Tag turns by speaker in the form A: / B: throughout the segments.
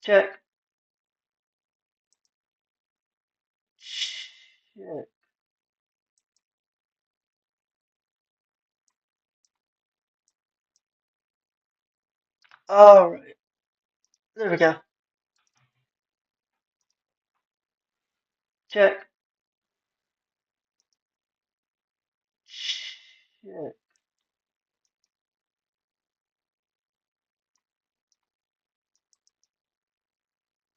A: Check. Shit. All right. There we go. Check. Shit.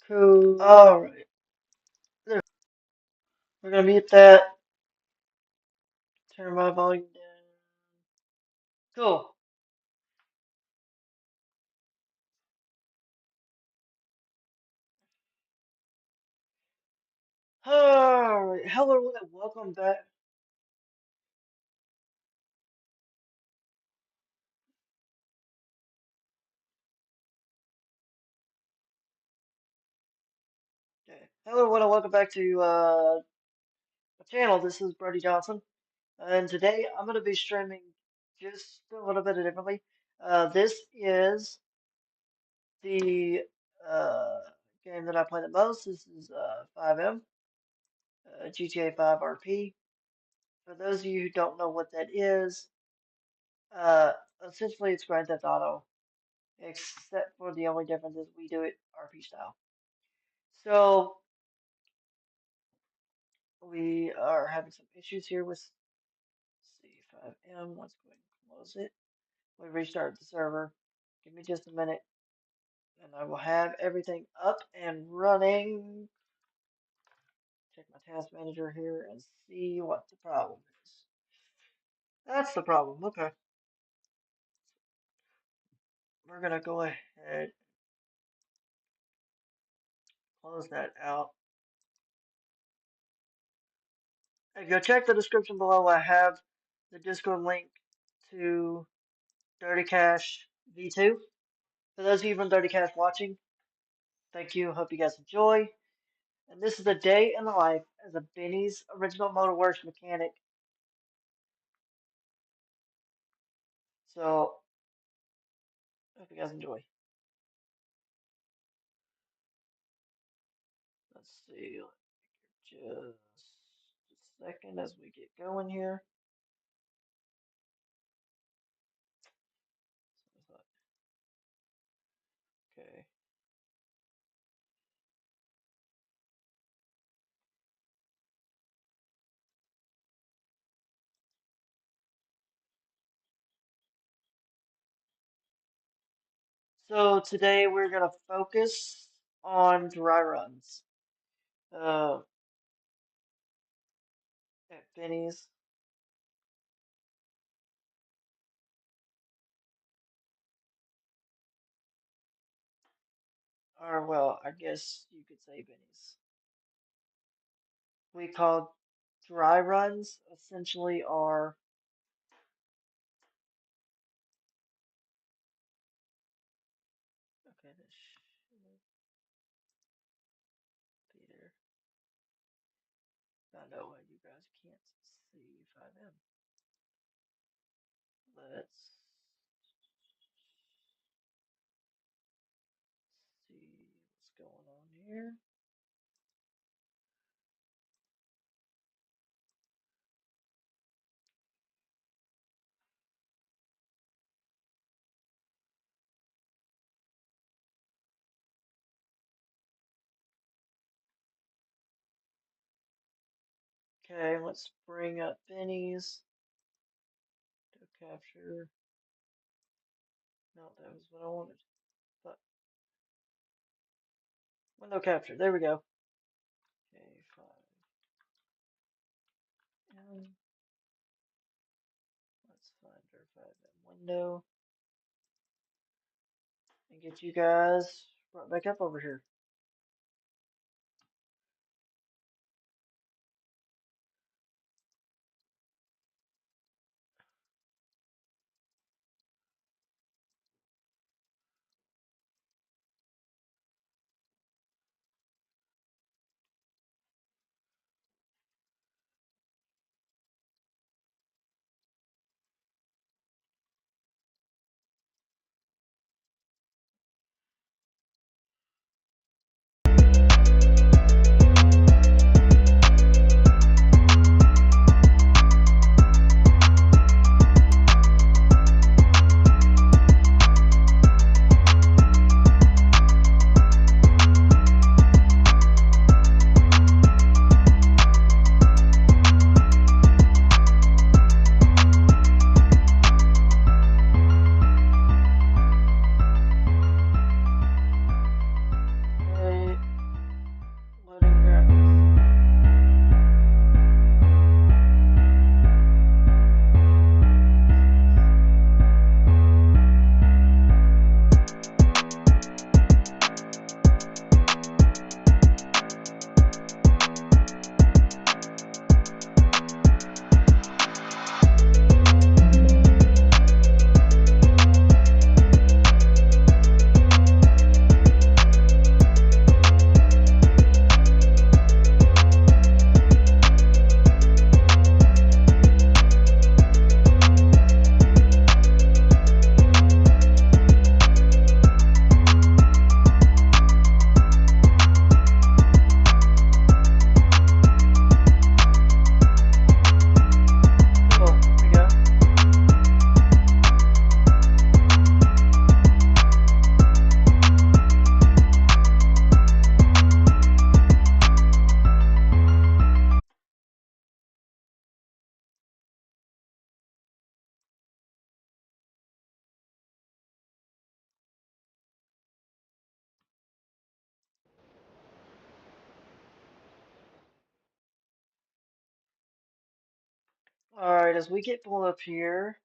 A: Cool. All right. There. We're gonna mute that. Turn my volume down. Cool. All right. Hello and welcome back. Okay. Hello and welcome back to my channel. This is Brody Johnson, and today I'm gonna be streaming just a little bit differently. This is the uh, game that I play the most. This is FiveM, GTA 5 RP. For those of you who don't know what that is, uh, essentially it's Grand Theft Auto, except for the only difference is we do it RP style. So we are having some issues here with C5M. Let's go ahead and close it. We restart the server. Give me just a minute, and I will have everything up and running. Check my task manager here and see what the problem is. That's the problem. Okay. We're going to go ahead, close that out. And go check the description below. I have the Discord link to Dirty Cash V2. For those of you from Dirty Cash watching, thank you. Hope you guys enjoy. And this is a day in the life as a Benny's original Motorworks mechanic. So, hope you guys enjoy. Let's see. Just a second as we get going here. Okay. So today we're gonna focus on dry runs. Uh, at Benny's. Or well, I guess you could say Benny's. We call dry runs essentially are okay. This should be there. I know why you guys can't see FiveM. Let's see what's going on here. Okay, let's bring up Benny's. To capture. No, that was what I wanted. But window capture. There we go. Okay, 5M. Let's find our 5M window and get you guys brought back up over here. Alright, as we get pulled up here,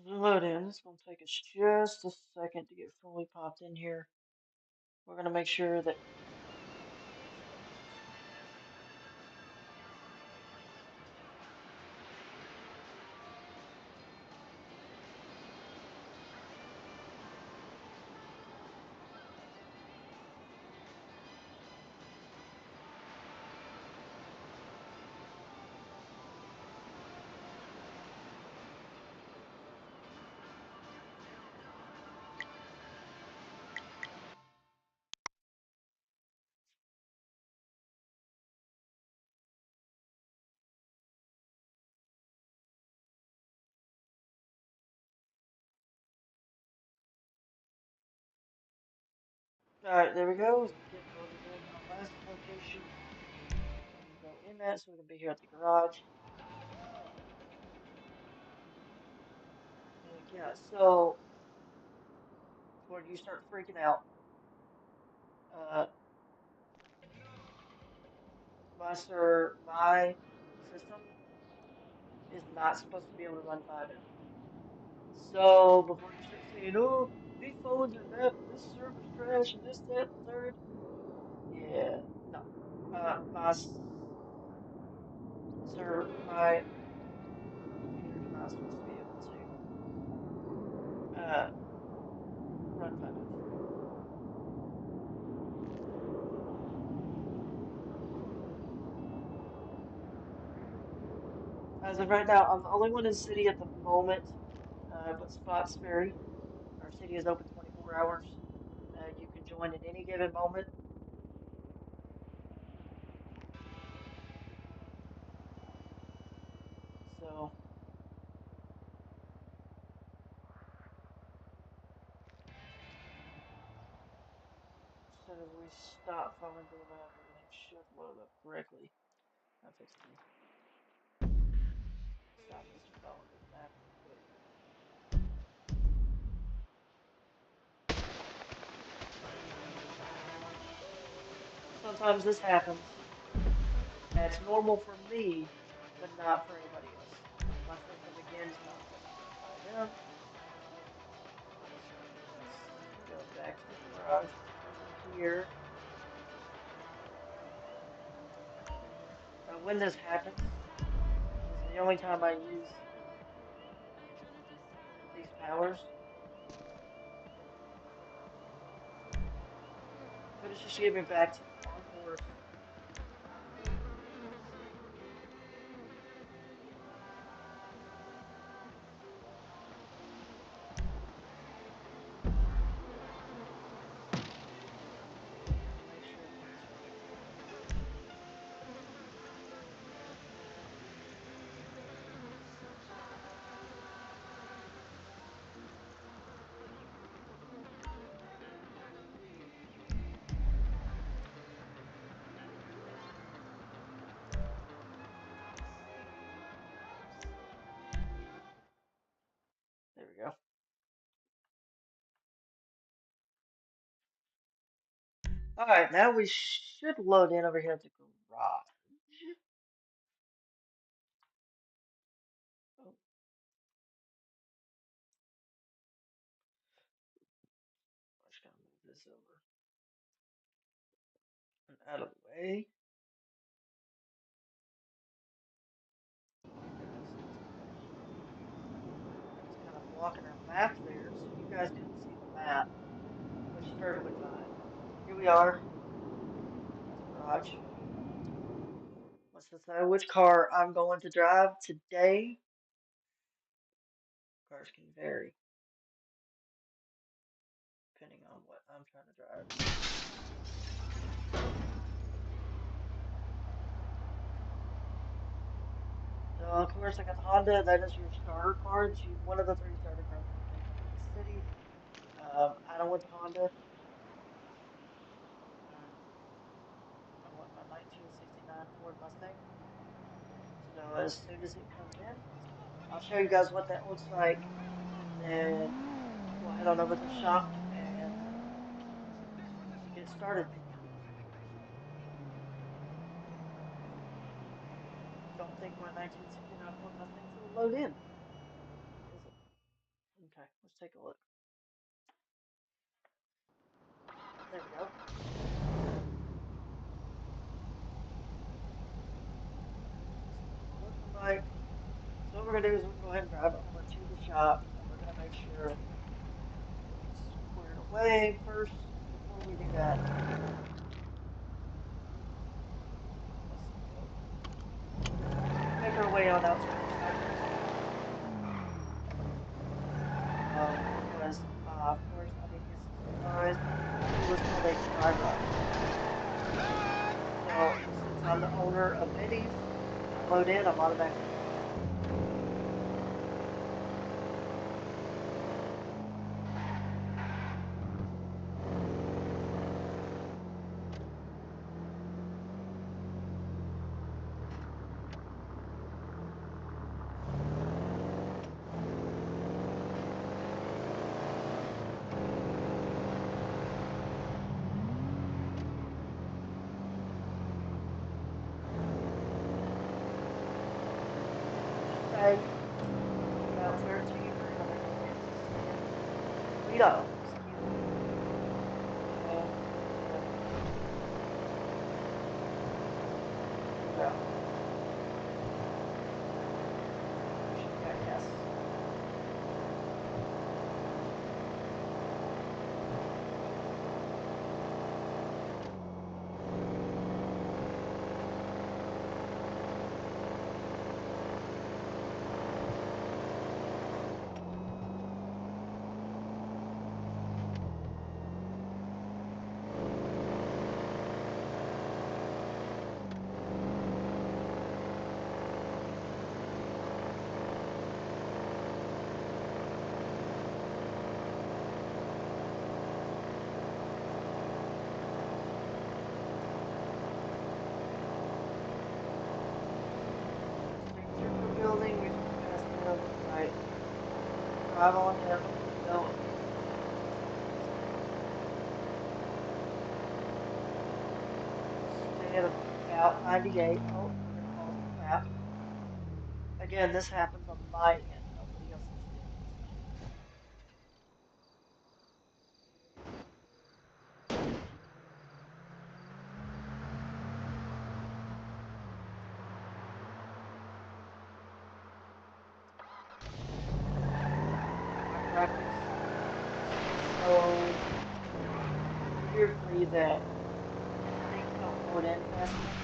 A: load in. It's going to take us just a second to get fully popped in here. We're going to make sure that. Alright, there we go. It's getting loaded in our last location. Let me go in that so we can be here at the garage. Yeah, so before you start freaking out, uh, my system is not supposed to be able to run FiveM. So before you start saying, "Oh, these phones are that, this server's trash, and this, that, and the third," yeah, no. My computer is not supposed to be able to run FiveM. As of right now, I'm the only one in the city at the moment, but spots vary. Our city is open 24 hours. You can join at any given moment. So as soon as we stop falling to the map, everything should load up correctly. I fixed to stop us from falling to the map real quick. Sometimes this happens. That's normal for me, but not for anybody else. My system again is not supposed to run FiveM. So let's go back to the garage because we're here. When this happens is the only time I use these powers. But it's just to get me back on course. Let me make sure I get this right. There we go. Alright, now we should load in over here at the garage. Oh, I just gotta move this over and out of the way. I was kind of blocking our map there, so you guys couldn't see the map, which is perfectly fine. Here we are at the garage. Let's decide which car I'm going to drive today. Cars can vary depending on what I'm trying to drive. So of course I got the Honda. That is your starter car. One of the three starter cars that they have in the city. I don't want the Honda. Ford Mustang. So as soon as it comes in, I'll show you guys what that looks like, and then we'll head on over to the shop and get started. Don't think my 1969 Ford Mustang's gonna load in, is it? Okay, let's take a look. There we go. That's what we're looking like. So what we're gonna do is we're gonna go ahead and drive over to the shop, and we're gonna make sure it's squared away first before we do that. Let's go. Make our way on out to motorcycles. Because of course I didn't get surprised. It was called a dry run. So since I'm the owner of minis, when I load in, I'm automatically going in. Say about 1300 Lito, excuse me. And Lito. Should got yes. Through the building, we just passed them. Right. Drive on down to Lito. Stay at about 98. Oh, we're going to fall off the path. Again, this happens on my end. Nobody else is doing this. My graphics so weirdly that things don't load in fast enough.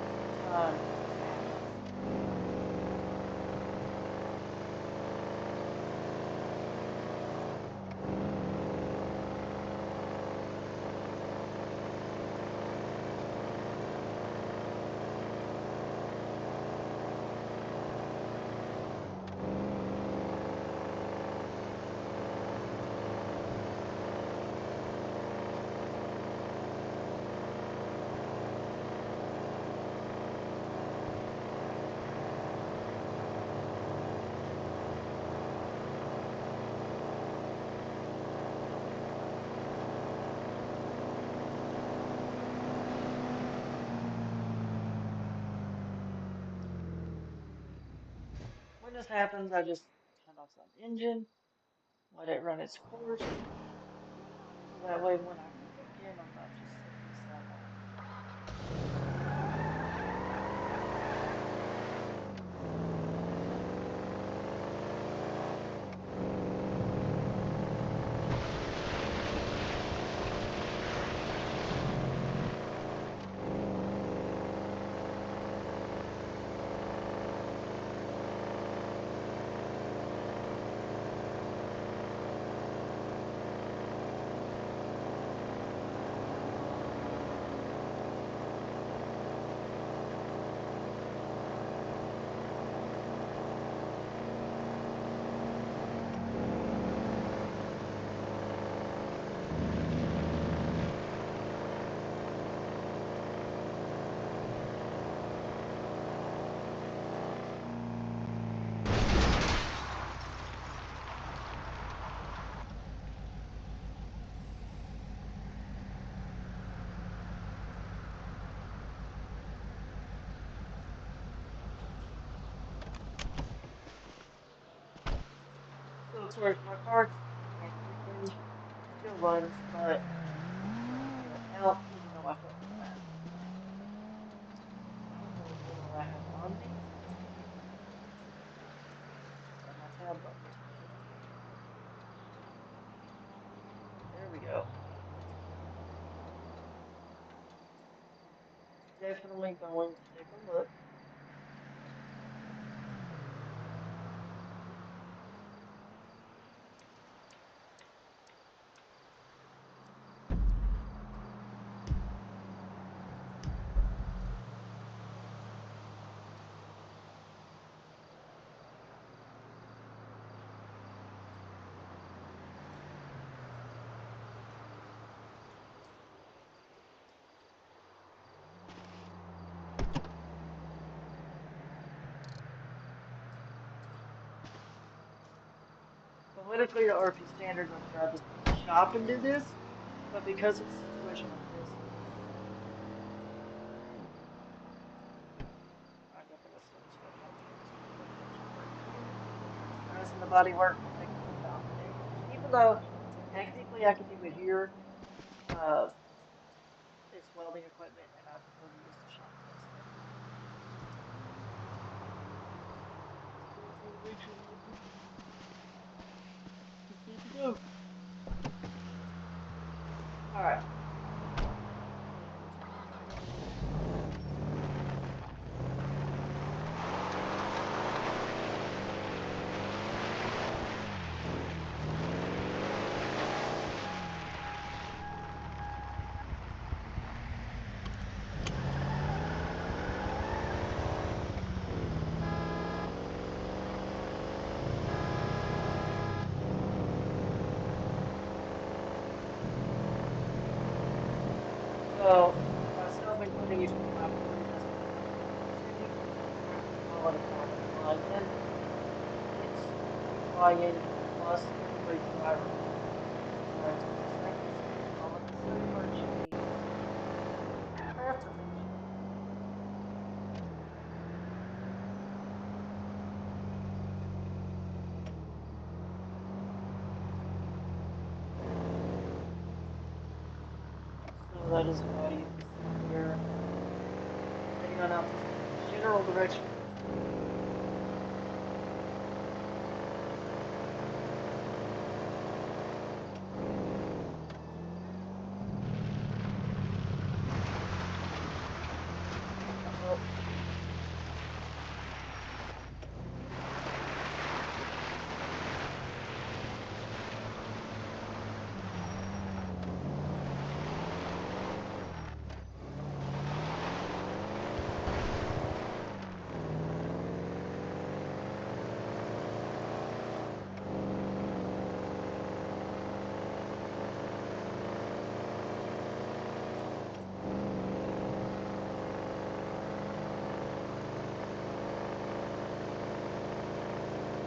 A: Every time this happens. When this happens, I just turn off the engine, let it run its course, so that way when I come back in, I'm not just sitting beside my Motorworks, my car technically still runs, but when I get it out, even though my foot won't let me. What do I have on me? My tab button isn't working. There we go. Definitely going to take a look. Politically, the RP standards are to drive this to the shop and do this, but because it's a situation like this, I got the rest of the stuff out there. This will pretty much work. The rest of the body work will take me about, even though technically I could do it here, uh, it's welding equipment, and I prefer to use the shop place. All right. So, myself including, you can do my 40 decimal tuning. I'm going to call it a fly-in. It's a fly-in plus everybody driver 50 times per second, so we call it the submerging transformation. So that is why you can see here, depending on how this general direction of this thing goes. Oh,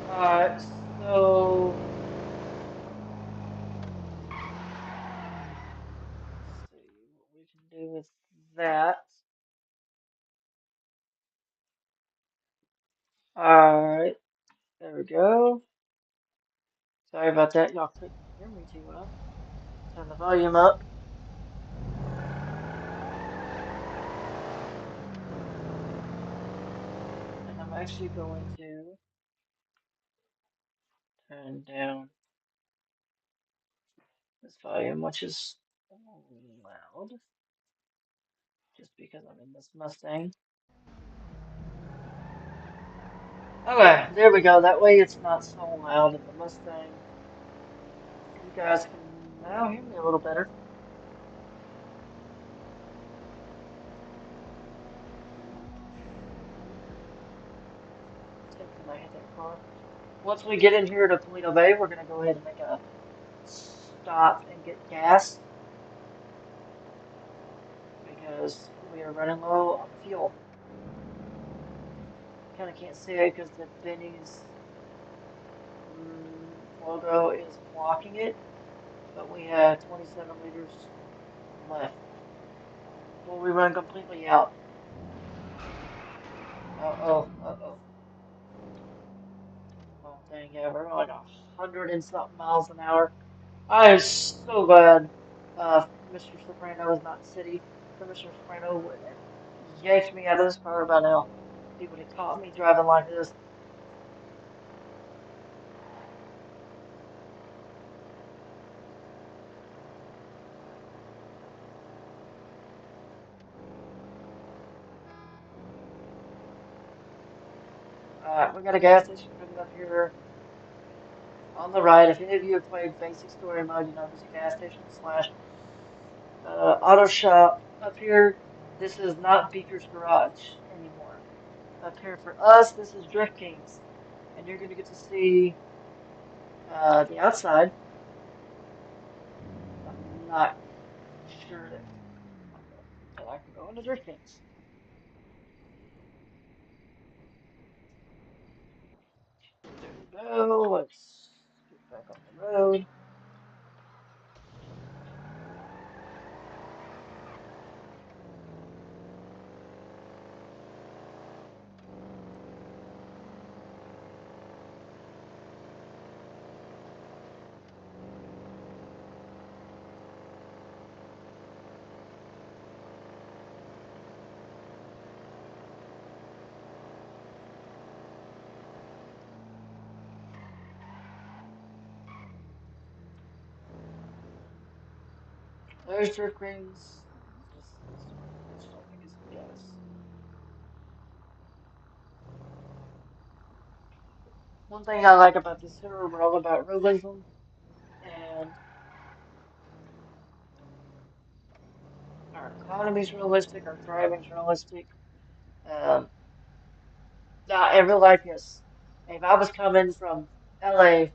A: alright, so let's see what we can do with that. Alright, there we go. Sorry about that, y'all couldn't hear me too well. Turn the volume up. And I'm actually going to turn down this volume, which is loud, just because I'm in this Mustang. Okay, there we go. That way it's not so loud in the Mustang. You guys can now hear me a little better. Except when I hit that car. Once we get in here to Toledo Bay, we're going to go ahead and make a stop and get gas because we are running low on fuel. Kind of can't see it because the Benny's logo is blocking it, but we have 27 liters left. Will we run completely out? Uh-oh, uh-oh. Oh, dang, yeah, we're going off. 100 and something miles an hour. I am so glad Mr. Soprano is not in the city. So Mr. Soprano would have yanked me out of this car by now. He would have caught me driving like this. Alright, we got a gas station coming up here on the right. If any of you have played basic story mode, you know there's a gas station slash auto shop up here. This is not Beaker's Garage anymore. Up here for us, this is Drift Kings. And you're going to get to see the outside. I'm not sure that I can go into Drift Kings. There we go. Let's get back on the road. There's Drift Kings. This is, I just don't think it's gas. One thing I like about this server, we're all about realism, and our economy's realistic, our driving's realistic. Um, Now, in real life, yes. If I was coming from LA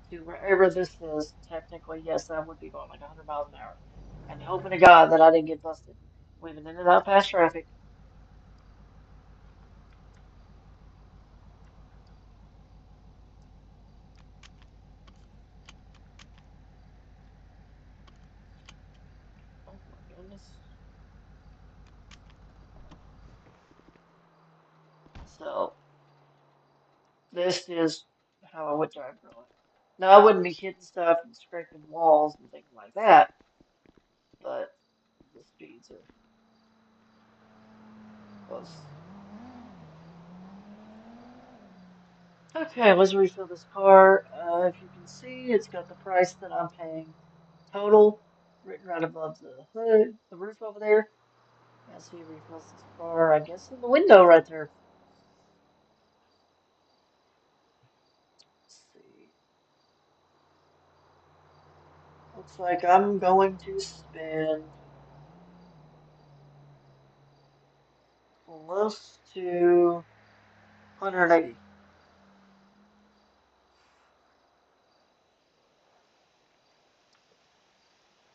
A: to wherever this is, technically, yes, I would be going like 100 miles an hour. And hoping to God that I didn't get busted. Weaving in and out past traffic. Oh my goodness. So, this is how I would drive real life. Now, I wouldn't be hitting stuff and scraping walls and things like that, but the speeds are close. Okay, let's refill this car. If you can see, it's got the price that I'm paying total written right above the hood, the roof over there. As he refills this car, I guess in the window right there. Let's see. Looks like I'm going to spend close to 180.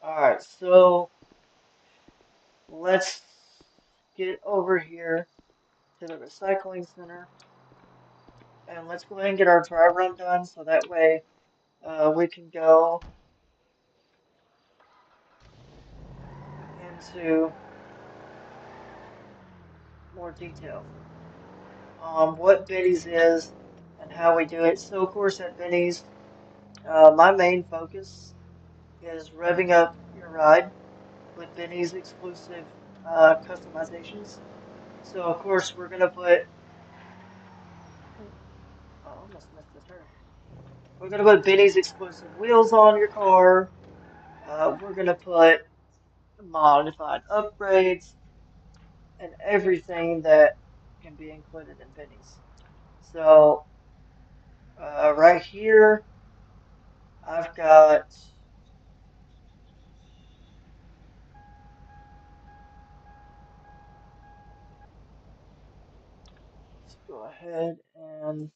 A: Alright, so let's get over here to the recycling center and let's go ahead and get our dry run done so that way we can go into more detail on what Benny's is and how we do it. So, of course, at Benny's, my main focus is revving up your ride with Benny's exclusive customizations. So, of course, we're going to put, oh, I almost missed the turn. We're going to put Benny's exclusive wheels on your car. We're going to put modified upgrades and everything that can be included in Benny's. So, right here, I've got, let's go ahead and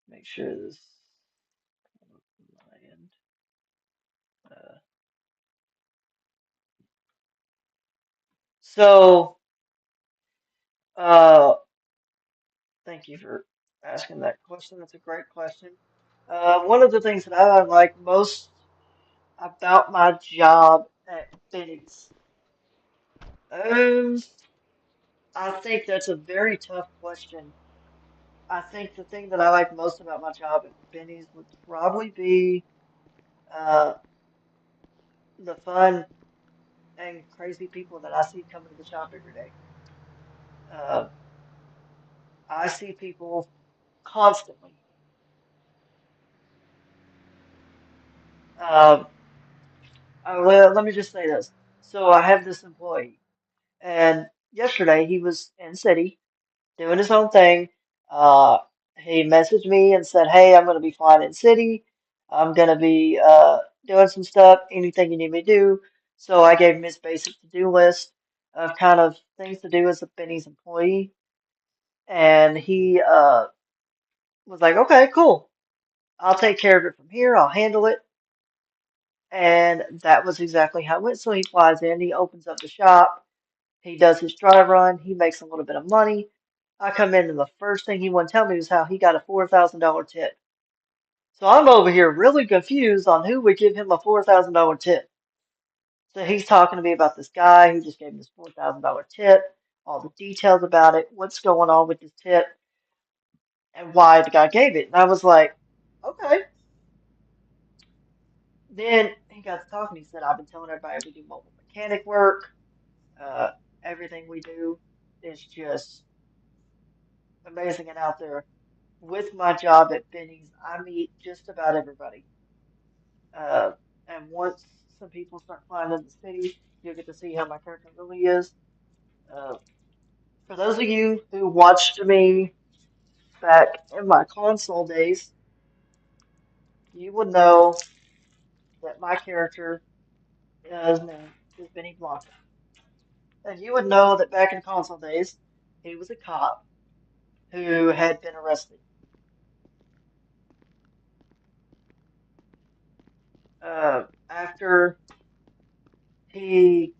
A: make sure this, my end. Uh, so, uh, thank you for asking that question. That's a great question. One of the things that I like most about my job at Benny's, um, I think that's a very tough question I think the thing that I like most about my job at Benny's would probably be uh, the fun and crazy people that I see coming to the shop every day. Uh, I see people constantly. Uh, well, let me just say this. So I have this employee, and yesterday he was in city doing his own thing. Uh, he messaged me and said, "Hey, I'm going to be flying in city. I'm going to be doing some stuff. Anything you need me to do?" So I gave him his basic to-do list of kind of things to do as a Benny's employee, and he was like, "Okay, cool. I'll take care of it from here. I'll handle it." And that was exactly how it went. So he flies in, he opens up the shop, he does his dry run, he makes a little bit of money. I come in and the first thing he wanted to tell me was how he got a $4,000 tip. So I'm over here really confused on who would give him a $4,000 tip. So he's talking to me about this guy who just gave him this $4,000 tip, all the details about it, what's going on with this tip, and why the guy gave it. And I was like, okay. Then he got to talking. He said, I've been telling everybody we do mobile mechanic work. Uh, Everything we do is just amazing and out there. With my job at Benny's, I meet just about everybody. Uh, and once some people start flying in the city, you'll get to see how my character really is. Uh, for those of you who watched me back in my console days, you would know that my character name is Benny Blanco. And you would know that back in console days, he was a cop who had been arrested. After he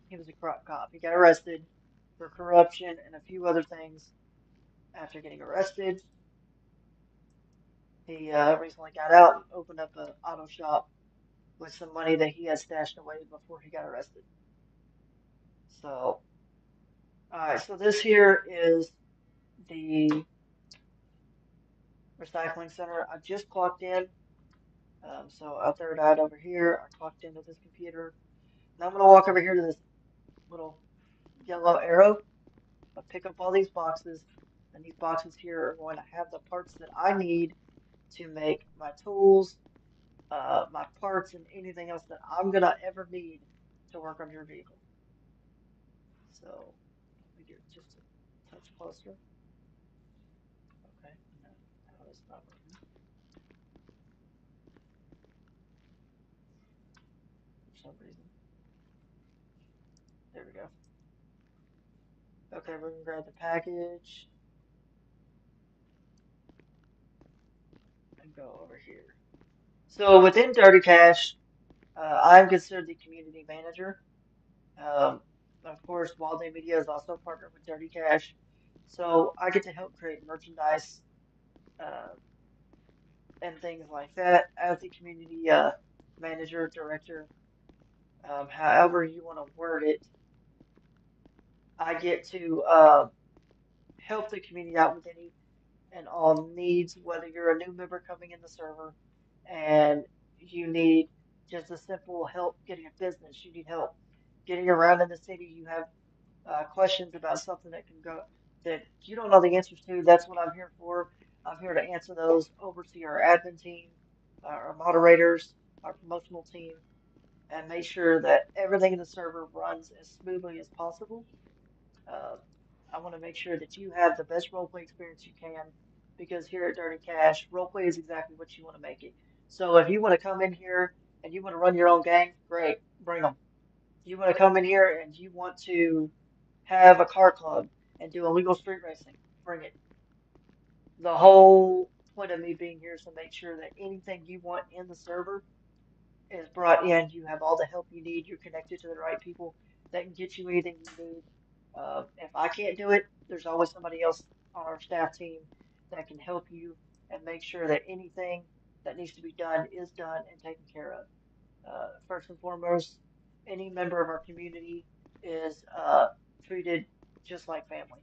A: he was a corrupt cop. He got arrested for corruption and a few other things. After getting arrested, he recently got out and opened up an auto shop with some money that he had stashed away before he got arrested. So, all right, so this here is the recycling center. I just clocked in. So our third eye over here, I clocked into this computer. Now I'm going to walk over here to this little yellow arrow. I'll pick up all these boxes, and these boxes here are going to have the parts that I need to make my tools, my parts, and anything else that I'm going to ever need to work on your vehicle. So let me get just a touch closer. Okay, no, now it's not working for some reason. There we go. Okay, we're going to grab the package and go over here. So within Dirty Cash, I'm considered the community manager. Um, of course, Wild Day Media is also partnered with Dirty Cash, so I get to help create merchandise uh, and things like that as the community manager, director, however you want to word it. I get to help the community out with any and all needs, whether you're a new member coming in the server and you need just a simple help getting a business, you need help getting around in the city, you have questions about something that can go that you don't know the answers to, that's what I'm here for. I'm here to answer those, oversee our admin team, our moderators, our promotional team, and make sure that everything in the server runs as smoothly as possible. Uh, I want to make sure that you have the best roleplay experience you can because here at Dirty Cash, roleplay is exactly what you want to make it. So if you want to come in here and you want to run your own gang, great, bring them. You want to come in here and you want to have a car club and do illegal street racing, bring it. The whole point of me being here is to make sure that anything you want in the server is brought in. You have all the help you need. You're connected to the right people that can get you anything you need. If I can't do it, there's always somebody else on our staff team that can help you and make sure that anything that needs to be done is done and taken care of. First and foremost, any member of our community is treated just like family.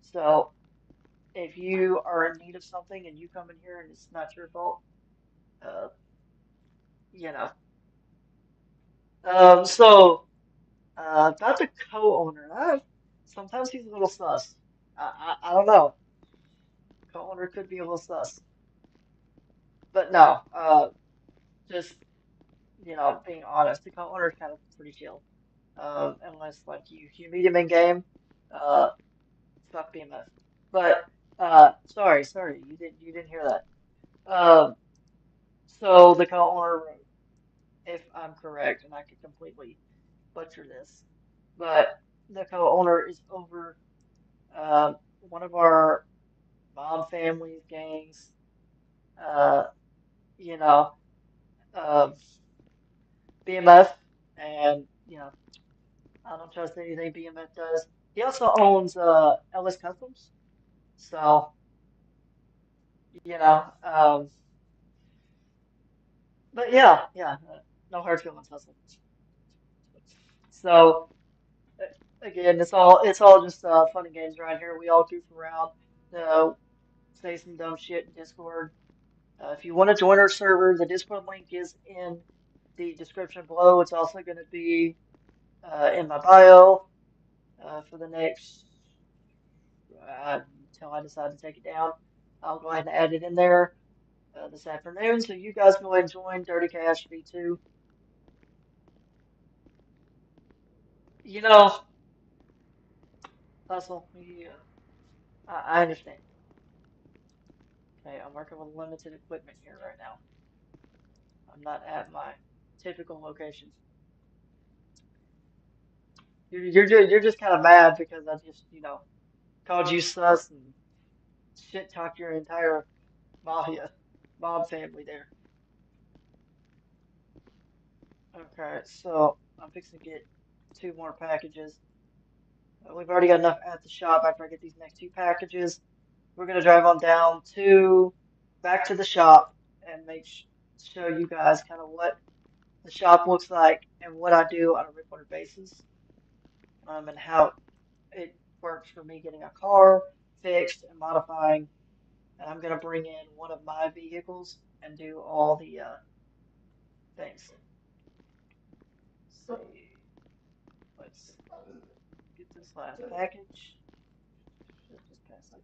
A: So if you are in need of something and you come in here and it's not your fault, uh, you know. So about the co-owner, sometimes he's a little sus. I don't know. Co-owner could be a little sus, but no. Just being honest, the co-owner is kind of pretty chill. Unless like you meet him in game, uh, fuck BMF. But sorry, you didn't hear that. So the co-owner wrote, if I'm correct, and I could completely butcher this, but the co-owner is over one of our mob family's gangs. Uh, you know, uh, BMF, and I don't trust anything BMF does. He also owns Ellis Customs, so you know. But yeah, no hard feelings, hustle. So again, it's all just fun and games around here. We all goof around, uh, say some dumb shit in Discord. If you want to join our server, the Discord link is in the description below. It's also going to be in my bio for the next until I decide to take it down. I'll go ahead and add it in there this afternoon, so you guys go ahead and join Dirty Cash V2. You know, hustle. I understand. Okay, I'm working with limited equipment here right now. I'm not at my typical location. You're just kind of mad because I just called you sus and shit talked your entire mafia mob family there. Okay, so I'm fixing to get two more packages. We've already got enough at the shop. After I get these next two packages, we're gonna drive on down to back to the shop and show you guys kind of what the shop looks like and what I do on a regular basis, and how it works for me getting a car fixed and modifying. And I'm gonna bring in one of my vehicles and do all the things. So let's get this last package. Should just pass it.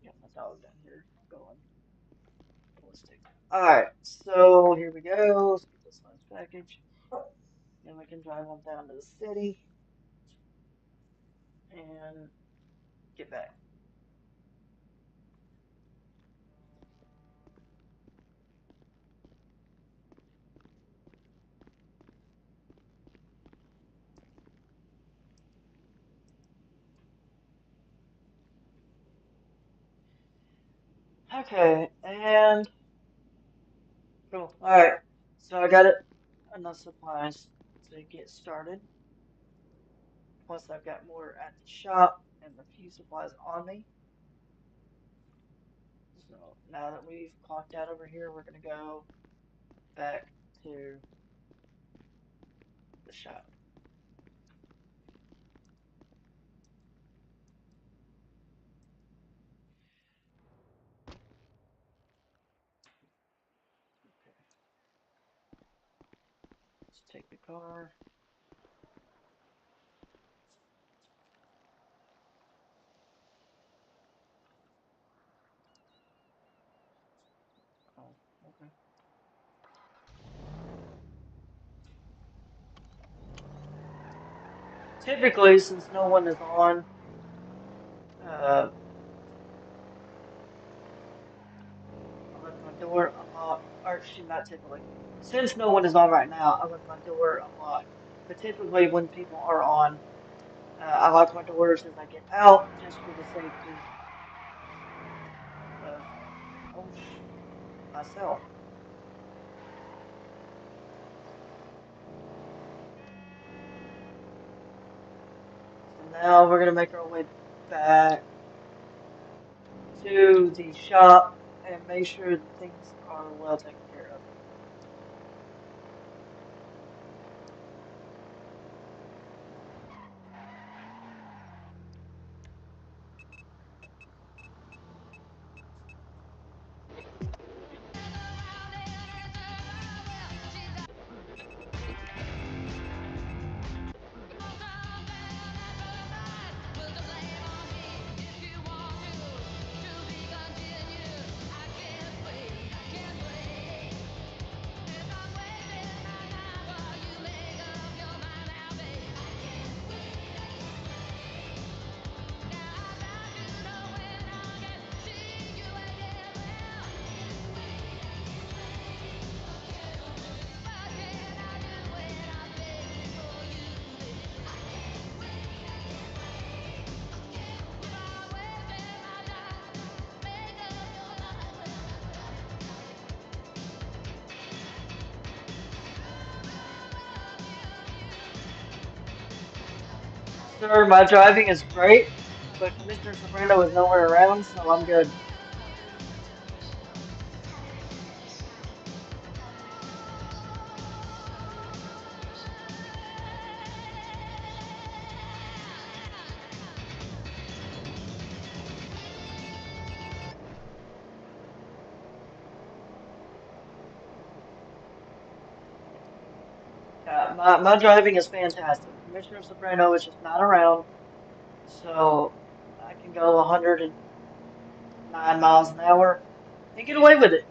A: Got my dog down here going ballistic. Alright, so here we go. Let's get this last package. Then we can drive on down to the city and get back. Okay, and cool. Alright, so I got enough supplies to get started. Plus, I've got more at the shop and a few supplies on me. So now that we've clocked out over here, we're going to go back to the shop. Okay, let's take the car. Oh, okay. Typically, since no one is on, uh, I left my door unlocked. Or, actually, not typically. Since no one is on right now, I left my door unlocked. But typically, when people are on, I lock my doors as I get out, just for the safety of myself. So now we're gonna make our way back to the shop and make sure that things are well taken care of. Sir, my driving is great, but Commissioner Soprano is nowhere around, so I'm good. My driving is fantastic. Commissioner Soprano is just not around, so I can go 109 miles an hour and get away with it.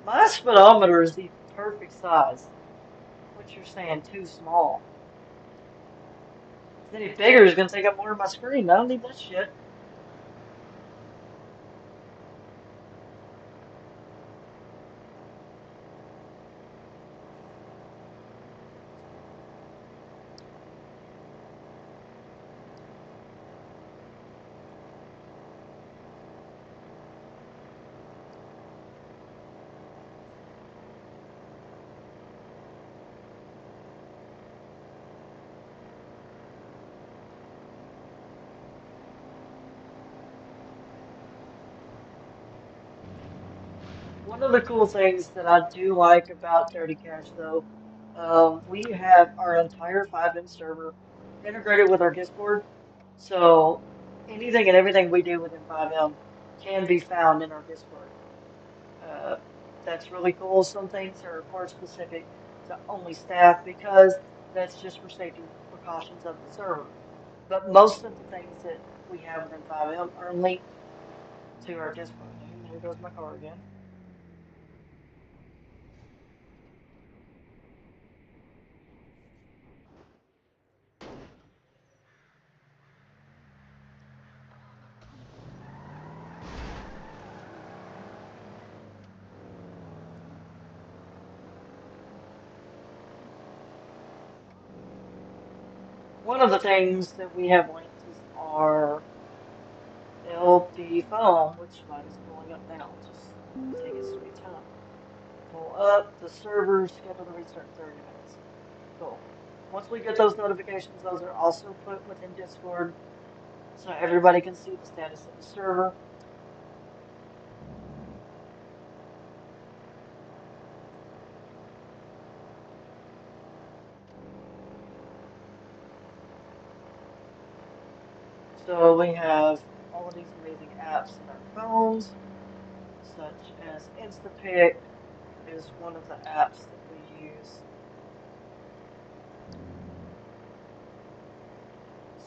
A: My speedometer is the perfect size. What you're saying, too small. If it's any bigger, it's gonna take up more of my screen. I don't need that shit. One of the cool things that I do like about Dirty Cash, though, we have our entire FiveM server integrated with our Discord. So anything and everything we do within FiveM can be found in our Discord. Uh, that's really cool. Some things are more specific to only staff because that's just for safety precautions of the server. But most of the things that we have within FiveM are linked to our Discord. And there goes my car again. One of the things that we have linked is our LP phone, which mine is pulling up now. Just take its sweet time. Pull up. The server's scheduled to restart in 30 minutes. Cool. Once we get those notifications, those are also put within Discord so everybody can see the status of the server. So we have all of these amazing apps in our phones, such as Instapic is one of the apps that we use.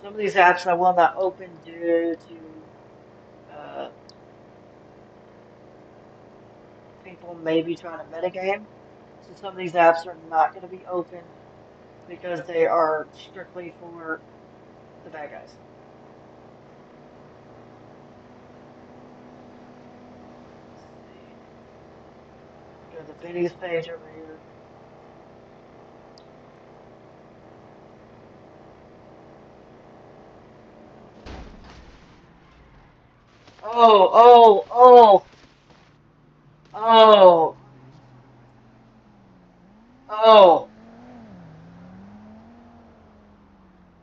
A: Some of these apps I will not open due to uh, people maybe trying to metagame. So some of these apps are not going to be open because they are strictly for the bad guys. Let's see. Go to the videos page over here. Oh, oh, oh, oh, oh,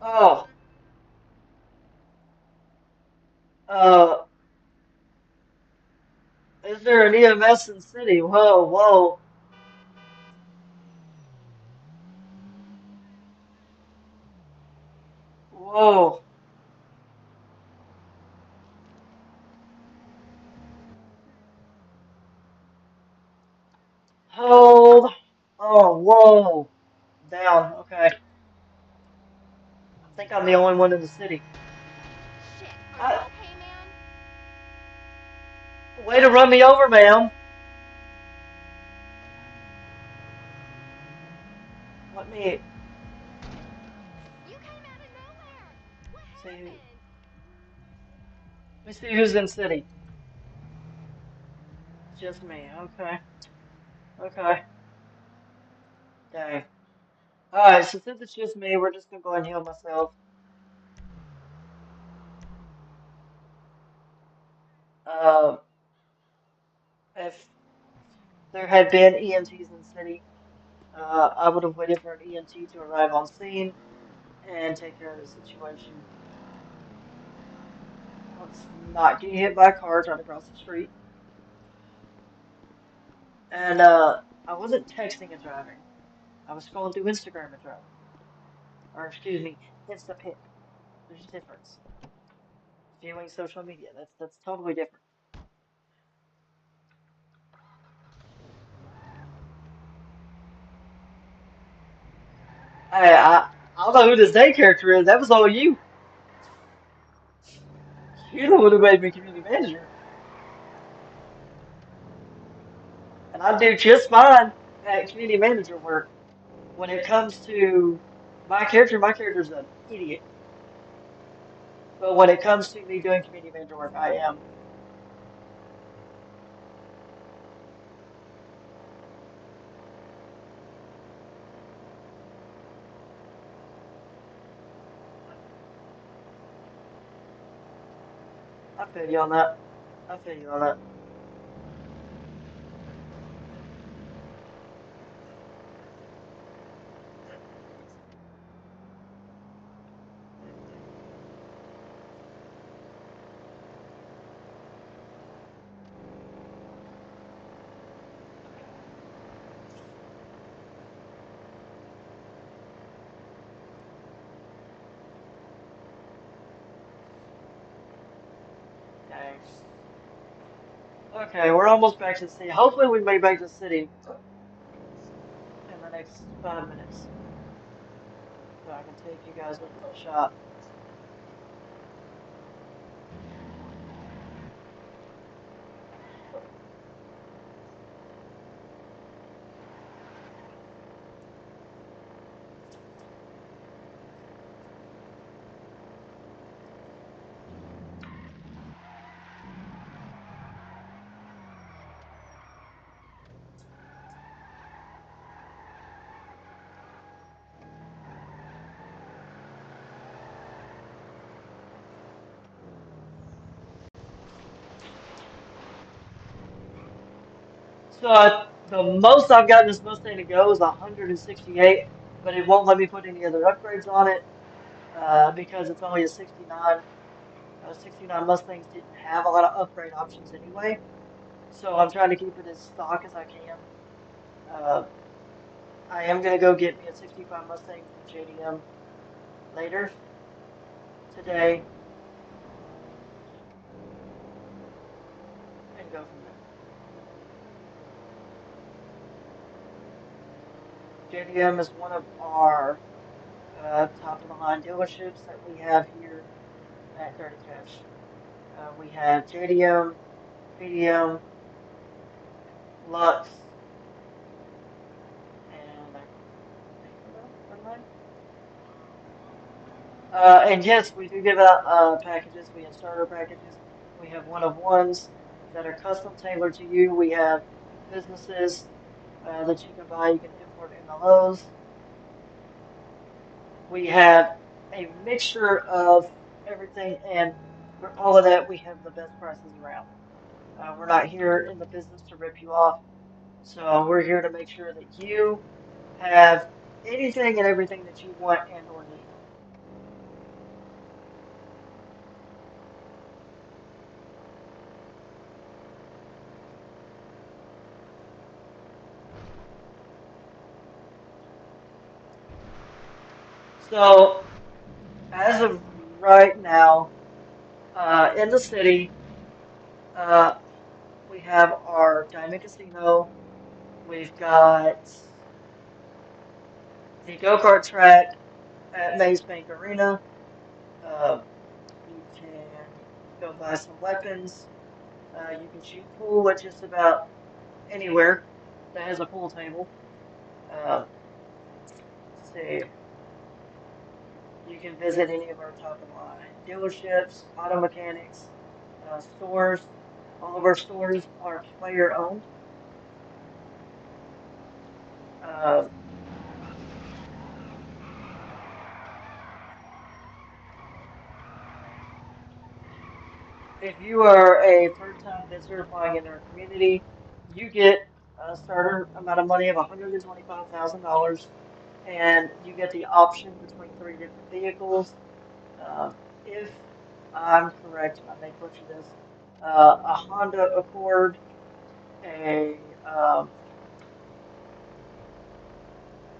A: oh, uh, is there an EMS in the city? Whoa, whoa, whoa, hold, oh, whoa, down, okay. I think I'm the only one in the city.
B: Shit, are you
A: I,
B: okay, man?
A: way to run me over, ma'am. Let me
B: You came out of nowhere. What
A: see.
B: happened?
A: Let me see who's in city. Just me. Okay. Okay. Dang. Alright, so since it's just me, we're just gonna go ahead and heal myself. Uh, if there had been EMTs in the city, I would have waited for an EMT to arrive on scene and take care of the situation. I was not getting hit by a car trying to cross the street. And I wasn't texting and driving. I was scrolling through Instagram and driving. Or excuse me, Instapic. There's a difference. Viewing social media. That's totally different. I don't know who this day character is. That was all you. You the one who made me community manager. And I do just fine at community manager work. When it comes to my character's an idiot. But when it comes to me doing community manager work, I am. I feel you on that. I feel you on that. Dang. Okay, we're almost back to the city. Hopefully we make back to the city in the next 5 minutes. So I can take you guys in for a shot. So the most I've gotten this Mustang to go is 168, but it won't let me put any other upgrades on it because it's only a 69. 69 Mustangs didn't have a lot of upgrade options anyway, so I'm trying to keep it as stock as I can. Uh, I am gonna go get me a 65 Mustang from JDM later today and go from there. JDM is one of our top of the line dealerships that we have here at Dirty Cash. We have JDM, BDM, Lux, and I think we're done. Am I? And yes, we do give out packages. We have starter packages. We have one of ones that are custom tailored to you. We have businesses that you can buy. You can import MLOs. We have a mixture of everything, and for all of that, we have the best prices around. We're not here in the business to rip you off, so we're here to make sure that you have anything and everything that you want and or need. So as of right now, in the city, uh, we have our Diamond Casino. We've got the go-kart track at Maze Bank Arena. Uh, you can go buy some weapons. You can shoot pool at just about anywhere that has a pool table. Uh, let's see. You can visit any of our top of the line dealerships, auto mechanics. stores. All of our stores are player owned. Uh, if you are a first time visitor flying in our community, you get a starter amount of money of $125,000, and you get the option between three different vehicles. If I'm correct, and I may butcher this, a Honda Accord, a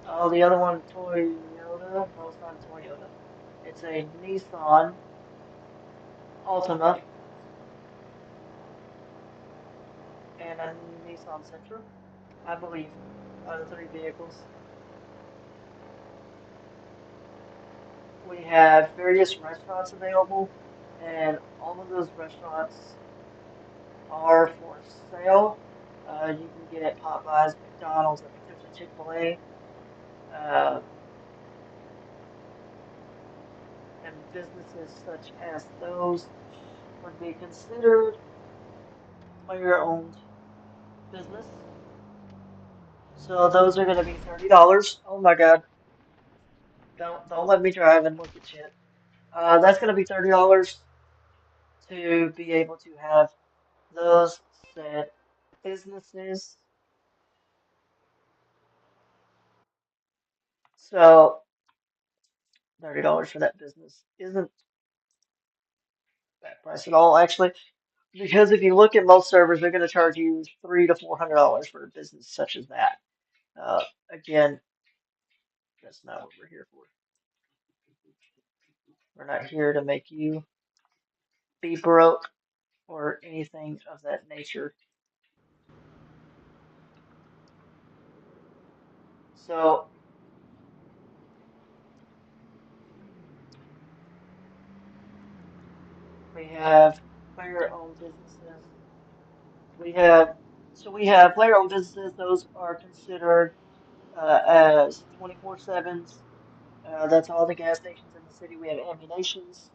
A: oh, the other one, Toyota. No, it's not a Toyota. It's a Nissan Altima and a Nissan Sentra, I believe, are the three vehicles. We have various restaurants available, and all of those restaurants are for sale. You can get Popeyes, McDonald's, I think there's a Chick-fil-A, uh, and businesses such as those would be considered player-owned business. So those are going to be $30. Oh my God, don't let me drive and look at shit. That's going to be $30 to be able to have those said businesses. So $30 for that business isn't that price at all, actually, because if you look at most servers, they're going to charge you $300 to $400 for a business such as that. Uh, Again, that's not what we're here for. We're not here to make you be broke or anything of that nature. So we have player-owned businesses. We have we have player-owned businesses. Those are considered as 24/7s. That's all the gas stations in the city. We have ammunitions.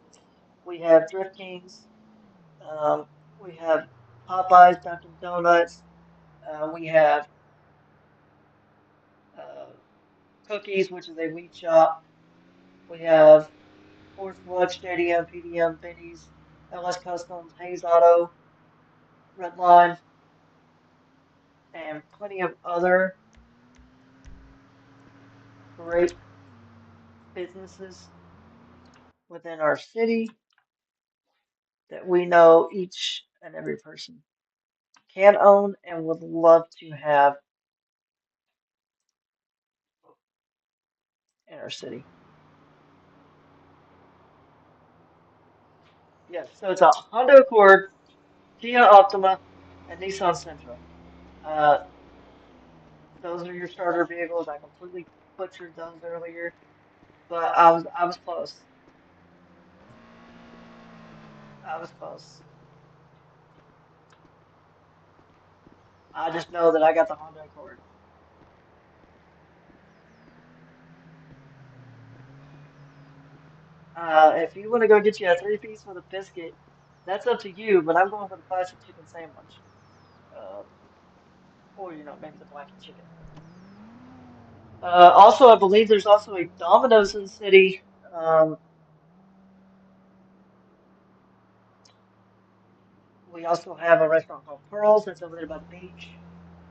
A: We have Drift Kings. Um, we have Popeyes, Dunkin' Donuts. We have uh, Cookies, which is a weed shop. We have Force Watch, JDM, PDM, Benny's, LS Customs, Hayes Auto, Redline, and plenty of other great businesses within our city that we know each and every person can own and would love to have in our city. Yes, so it's a Honda Accord, Kia Optima, and Nissan Sentra. Uh, those are your starter vehicles. I completely butchered those earlier, but I was close. I was close. I just know that I got the Honda Accord. If you want to go get you a three-piece with a biscuit, that's up to you, but I'm going for the classic chicken sandwich. Uh, or, maybe the blackened chicken. Also, I believe there's also a Domino's in the city. Um, we also have a restaurant called Pearls that's over there by the beach.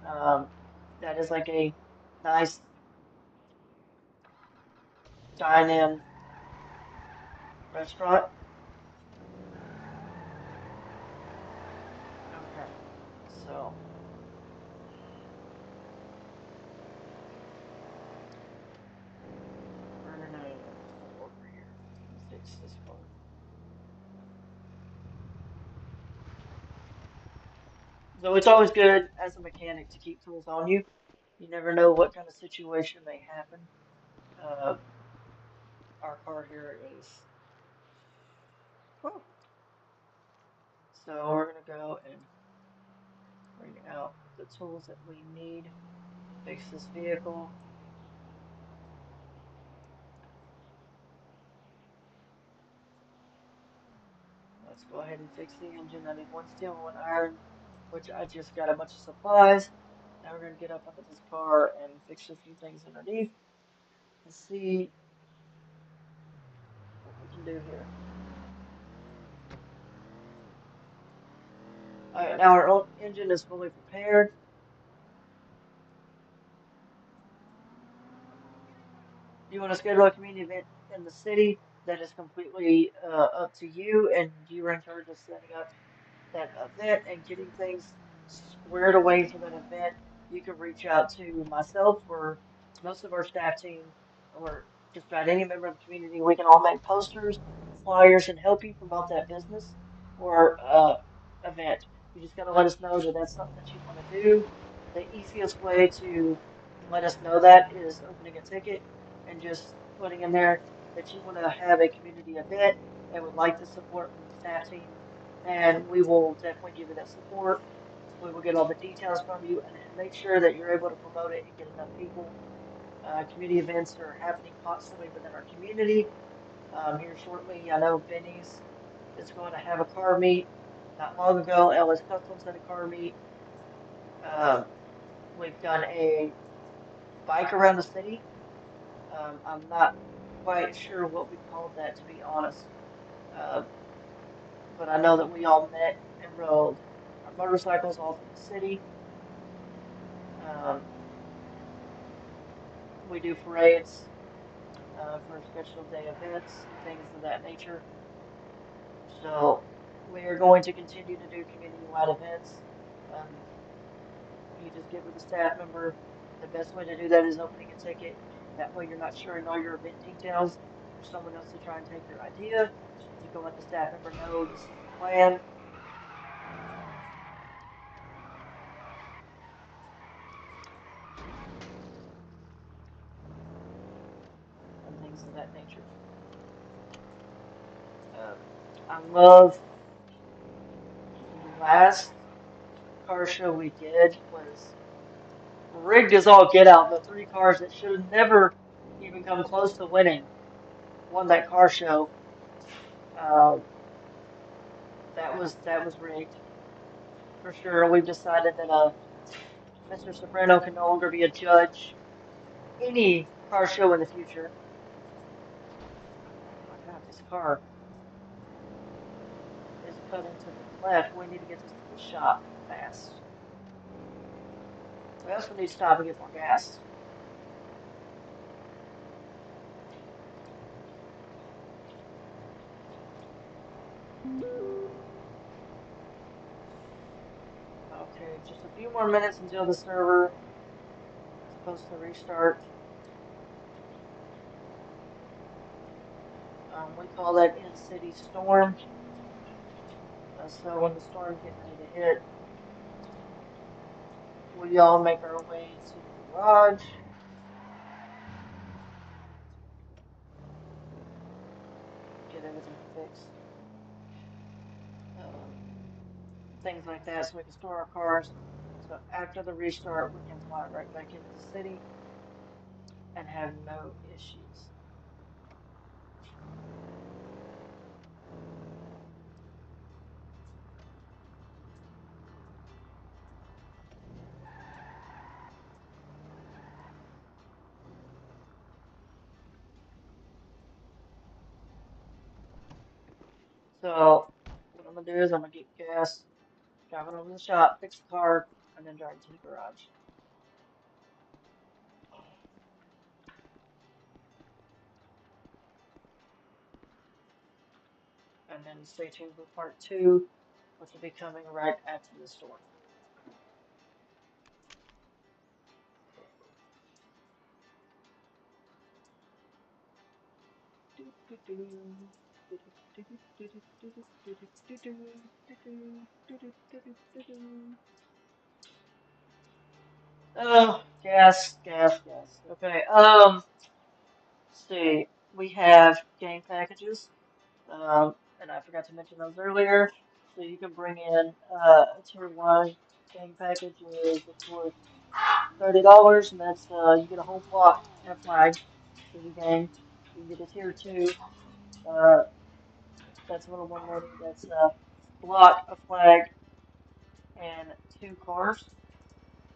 A: Um, that is like a nice dine-in restaurant. Okay, so we're gonna pull over here and fix this car. So it's always good as a mechanic to keep tools on you. You never know what kind of situation may happen. Uh, our car here is, oh, so we're gonna go and bring out the tools that we need to fix this vehicle. Let's go ahead and fix the engine. I need one steel and one iron, which I just got a bunch of supplies. Now we're going to get up under this car and fix a few things underneath and see what we can do here. Alright, now our engine is fully prepared. You want to schedule a community event in the city, that is completely up to you, and you are in charge of setting up that event and getting things squared away for that event. You can reach out to myself or most of our staff team or just about any member of the community. We can all make posters, flyers, and help you promote that business or event. You just got to let us know that that's something that you want to do. The easiest way to let us know that is opening a ticket and just putting in there that you want to have a community event and would like the support from the staff team, and we will definitely give you that support. We will get all the details from you and make sure that you're able to promote it and get enough people. Community events are happening constantly within our community. Here shortly, I know Benny's is going to have a car meet. Not long ago, LS Customs had a car meet. Um, we've done a bike around the city. I'm not quite sure what we called that, to be honest. Uh, but I know that we all met and rode our motorcycles all through the city. Um, we do parades for scheduled day events and things of that nature. So we are going to continue to do community-wide events. Um, you just get with a staff member. The best way to do that is opening a ticket. That way you're not sharing all your event details for someone else to try and take your idea. You can let the staff member know this is the plan and things of that nature. Um, I love the last car show we did was rigged as all get out. The three cars that should have never even come close to winning won that car show. Uh, that was rigged for sure. We've decided that Mr. Soprano can no longer be a judge any car show in the future. Oh my God, this car is cutting to the left. We need to get this to the shop fast. We also need to stop and get more gas. Okay, just a few more minutes until the server is supposed to restart. We call that in-city storm. So when the storm's getting ready to hit, we all make our way to the garage. Get everything fixed. Um, Things like that so we can store our cars. So after the restart, we can fly right back into the city and have no issues. So what I'm gonna do is I'm gonna get gas, drive it over to the shop, fix the car, and then drive it to the garage. And then stay tuned for part two, which will be coming right after the storm. Oh, gas, gas, gas. Okay. See, we have game packages. And I forgot to mention those earlier. So you can bring in a tier one game package is of course $30, and that's you get a whole flock and a flag for your game. You can get a tier two uh, That's a little one lady that's block, a flag, and two cars.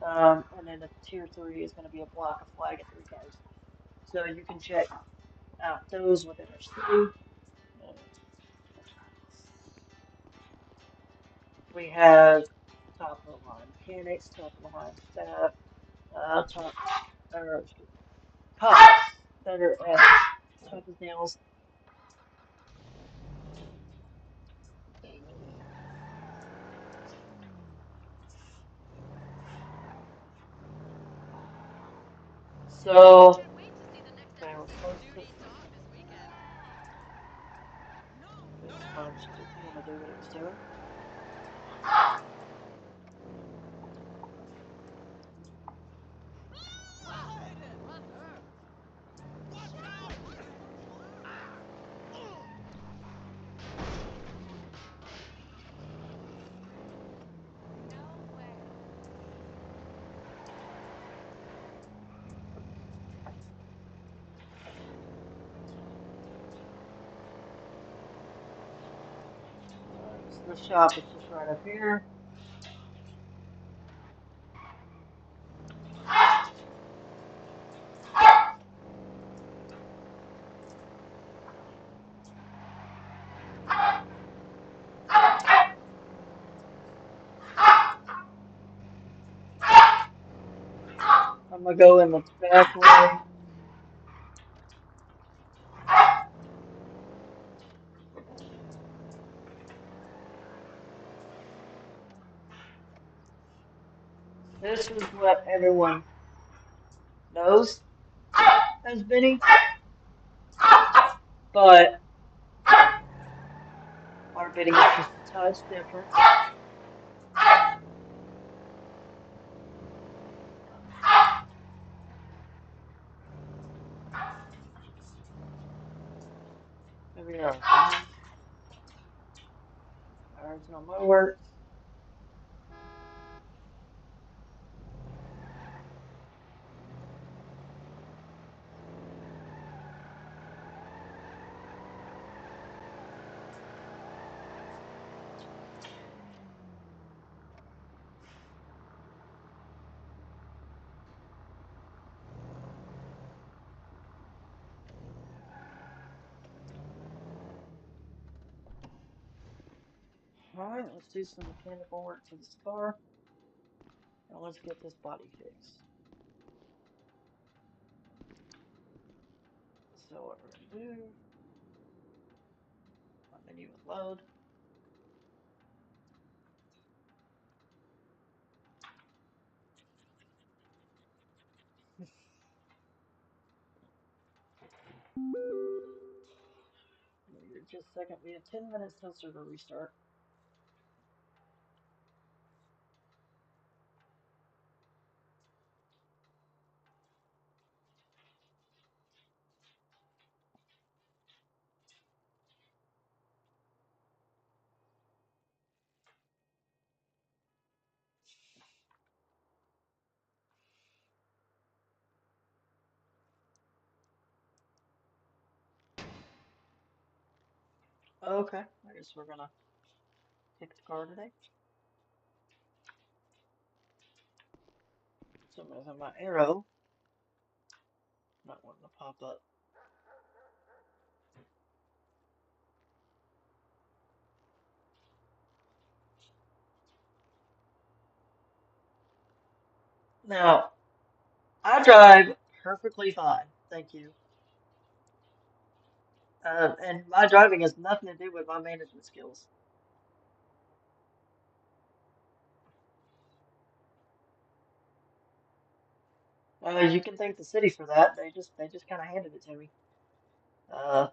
A: And then the tier three is going to be a block, a flag, and three cars. So you can check out those within our city. Uh, we have top of the line mechanics, top of the line staff, top, or excuse me, cops that are at top of nails. So
B: Can't wait to see the next
A: they were
B: episode of
A: close to
B: Duty Dog this weekend.
A: this sponge didn't want to do what it was doing.
B: What on earth? No way.
A: So the shop is just right up here. I'm gonna go in the back room. This is what everyone knows as Benny, but our Benny is just a touch different. Maybe our original Motorworks. Alright, let's do some mechanical work to this car, and let's get this body fixed. So what we're gonna do, my menu will load. Just a second, we have 10 minutes till server restart. Okay, I guess we're gonna pick the car today. So I'm gonna have my arrow, not wanting to pop up. Now, I drive perfectly fine, thank you. And my driving has nothing to do with my management skills. You can thank the city for that. They just kind of handed it to me. Uh,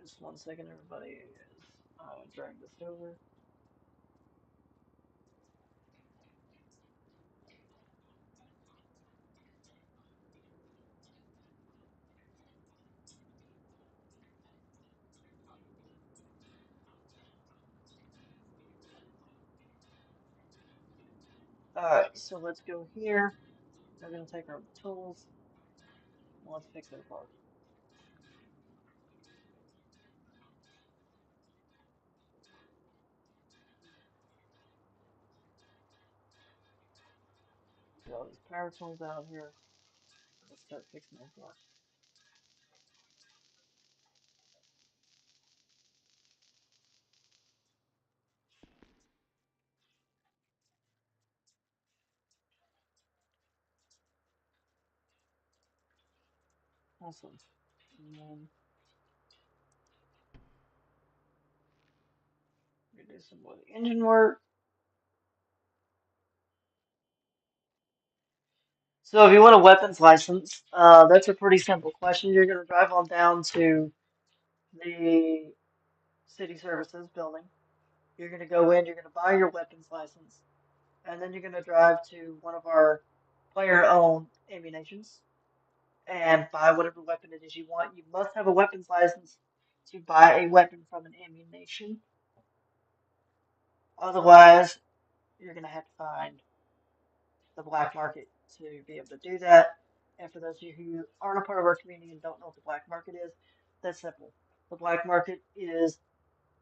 A: just 1 second, everybody. Drag this over. Alright, so let's go here. We're gonna take our tools. Let's fix our car. Get all these power tools out here. Let's start fixing our car. Awesome. And we do some more engine work. So if you want a weapons license, that's a pretty simple question. You're gonna drive on down to the city services building. You're gonna go in, you're gonna buy your weapons license, and then you're gonna drive to one of our player-owned ammunitions and buy whatever weapon it is you want. You must have a weapons license to buy a weapon from an ammunition. Otherwise, you're gonna have to find the black market to be able to do that. And for those of you who aren't a part of our community and don't know what the black market is, that's simple. The black market is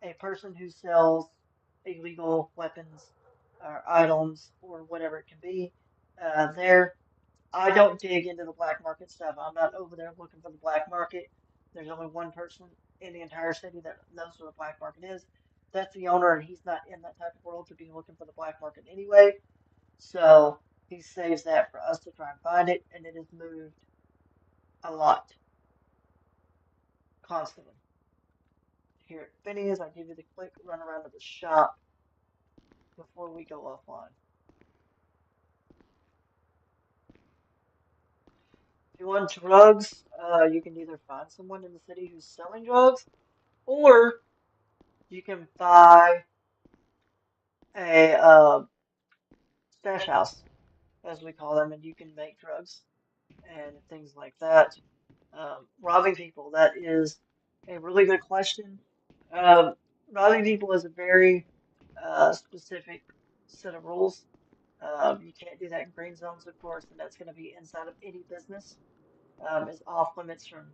A: a person who sells illegal weapons or items or whatever it can be. There, I don't dig into the black market stuff. I'm not over there looking for the black market. There's only one person in the entire city that knows what the black market is. That's the owner, and he's not in that type of world to be looking for the black market anyway. So he saves that for us to try and find it, and it is moved a lot, constantly. Here at Phineas, I give you the quick run around of the shop before we go offline. If you want drugs, you can either find someone in the city who's selling drugs, or you can buy a stash house, as we call them, and you can make drugs and things like that. Robbing people, that is a really good question. Um, Robbing people is a very specific set of rules. You can't do that in green zones, of course, and that's going to be inside of any business. Is off limits from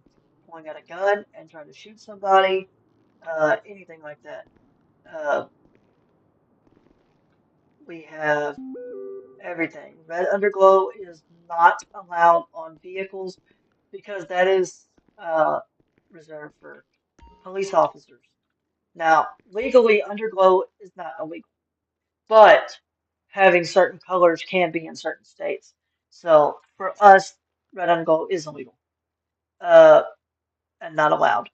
A: pulling out a gun and trying to shoot somebody, anything like that. Uh, we have everything. Red underglow is not allowed on vehicles because that is reserved for police officers. Now, legally, underglow is not illegal, but having certain colors can be in certain states. So for us, red underglow is illegal uh, and not allowed.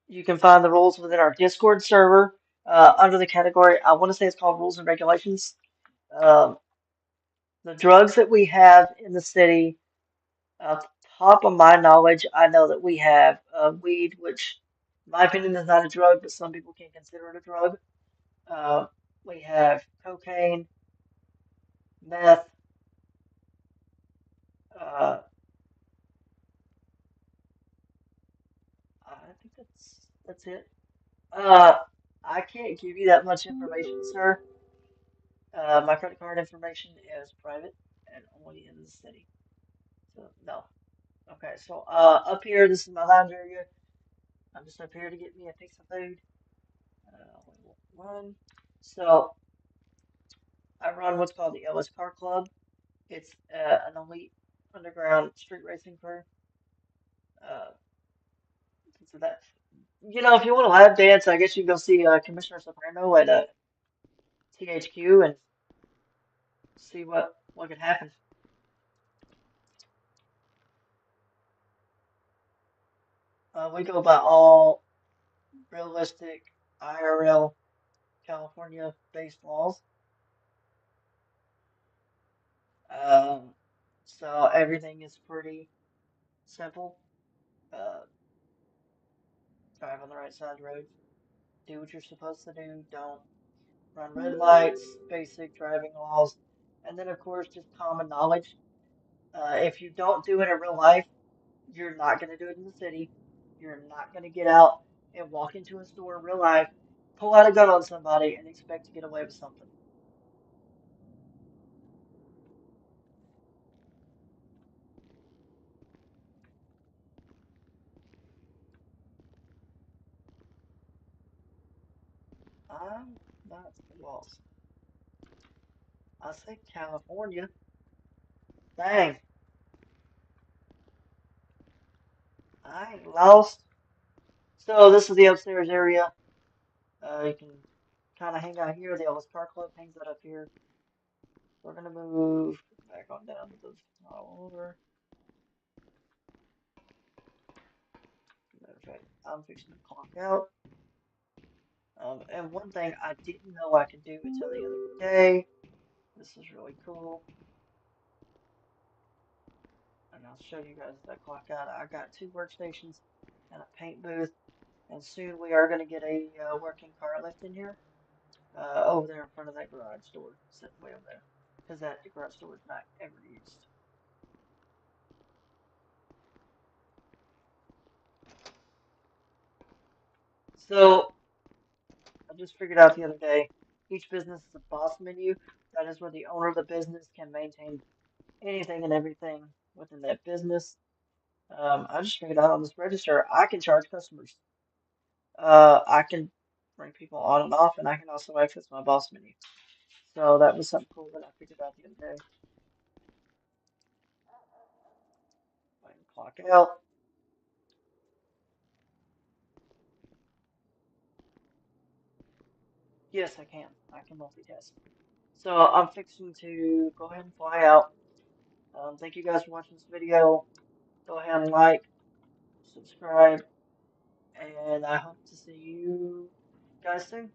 A: You can find the rules within our Discord server under the category, I want to say it's called Rules and Regulations. Um, the drugs that we have in the city, off the top of my knowledge, I know that we have weed, which, in my opinion, is not a drug, but some people can consider it a drug. Uh, we have cocaine, meth, uh, I think that's it. Uh, I can't give you that much information, sir. My credit card information is private and only in the city. So no. Okay, so up here, this is my lounge area. I'm just up here to get me a piece of food. One. So I run what's called the LS Car Club. It's an elite underground street racing crew. Uh, so that if you want to live dance, I guess you can go see Commissioner Soprano at THQ and see what could happen. We go by all realistic IRL California-based laws. Um, so everything is pretty simple. Uh, Drive on the right side of the road. Do what you're supposed to do. Don't run red lights. Basic driving laws. And then, of course, just common knowledge. If you don't do it in real life, you're not going to do it in the city. You're not going to get out and walk into a store in real life pull out a gun on somebody and expect to get away with something. I'm not lost. I say California. Dang, I ain't lost. So this is the upstairs area. You can kind of hang out here. The Elvis Car Club hangs out up here. We're gonna move back on down to the floor. Matter of fact, I'm fixing to clock out. And one thing I didn't know I could do until the other day. This is really cool. And I'll show you guys as I clock out. I got two workstations and a paint booth. And soon we are going to get a working car lift in here. Over there in front of that garage door. Sitting way over there. Because that garage door is not ever used. So I just figured out the other day, each business is a boss menu. That is where the owner of the business can maintain anything and everything within that business. I just figured out on this register, I can charge customers. I can bring people on and off, and I can also access my boss menu. So that was something cool that I figured out the other day. I can clock out. Yes, I can. I can multitask. So I'm fixing to go ahead and fly out. Thank you guys for watching this video. Go ahead and like, subscribe, and I hope to see you guys soon.